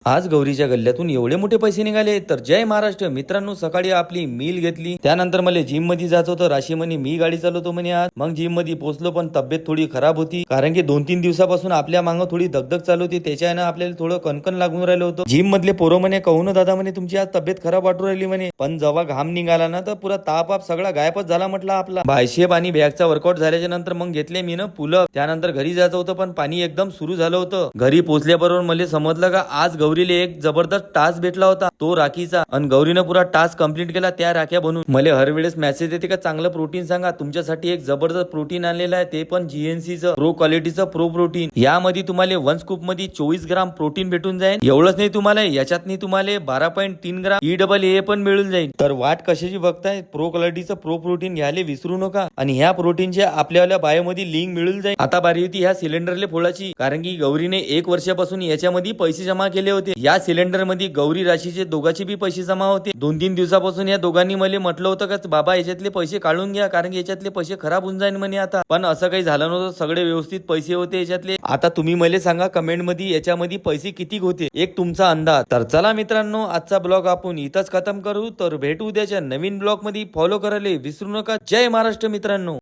आज गौरीच्या गल्ल्यातून एवढे मोठे पैसे निघाले तर जय महाराष्ट्र. मित्रांनो, सकाळी आपली मील घेतली, त्यानंतर मला जिम मध्ये जायचं होतं. राशी म्हणे मी गाडी चालवतो म्हणे आज. मग जिम मध्ये पोहोचलो, पण तब्येत थोडी खराब होती, कारण की 2-3 दिवसापासून आपल्या मागं थोडी दगदग चालू होती. त्याच्यानं आपल्याला थोडं कणकण लागून राहिलं होतं. जिम मधले पोरं म्हणे कहून दादा म्हणे तुमची आज तब्येत खराब वाटू राहिली म्हणे. पण जेव्हा घाम निघाला ना तर पुरा ताप सगळा गायबच झाला म्हटलं आपला. बायशेप आणि बॅगचा वर्कआउट झाल्याच्या नंतर मग घेतले मी ना पुलअप. त्यानंतर घरी जायचं होतं, पण पाणी एकदम सुरू झालं होतं. घरी पोहोचल्याबरोबर मला समजलं का आज गौरीले एक जबरदस्त टास्क भेटला होता, तो राखीचा. आणि गौरीनं पुरा टास्क कंप्लीट केला त्या राख्या बनवून. मला हर वेळेस मेसेज येते का चांगलं प्रोटीन सांगा, तुमच्यासाठी एक जबरदस्त प्रोटीन आणलेलं आहे, ते पण जीएनसीचं प्रो क्वालिटीचं प्रो प्रोटीन. यामध्ये तुम्हाला 1 स्कूप मध्ये 24 ग्राम प्रोटीन भेटून जाईल. एवढंच नाही, तुम्हाला याच्यातनी तुम्हाला 12.3 ग्राम EAA पण मिळून जाईल. तर वाट कशाची बघताय, प्रो क्वालिटीचं प्रो प्रोटीन घ्यायला विसरू नका. आणि ह्या प्रोटीनच्या आपल्याला बायोमध्ये लिंक मिळून जाईल. आता बारी होती ह्या सिलेंडरले फोडायची, कारण की गौरीने 1 वर्षापासून याच्यामध्ये पैसे जमा केले होते. या सिलेंडर मध्ये गौरी राशीचे दोघांचे बी पैसे जमा होते. 2-3 दिवसापासून या दोघांनी मला म्हटलं होतं का बाबा याच्यातले पैसे काढून घ्या, कारण की याच्यातले पैसे खराब होऊन जाईल म्हणे आता. पण असं काही झालं नव्हतं, सगळे व्यवस्थित पैसे होते याच्यातले. आता तुम्ही मला सांगा कमेंट मध्ये याच्यामध्ये पैसे किती होते, एक तुमचा अंदाज. तर चला मित्रांनो, आजचा ब्लॉग आपण इथंच खतम करू. तर भेटू उद्याच्या नवीन ब्लॉग मध्ये. फॉलो करायला विसरू नका. जय महाराष्ट्र मित्रांनो.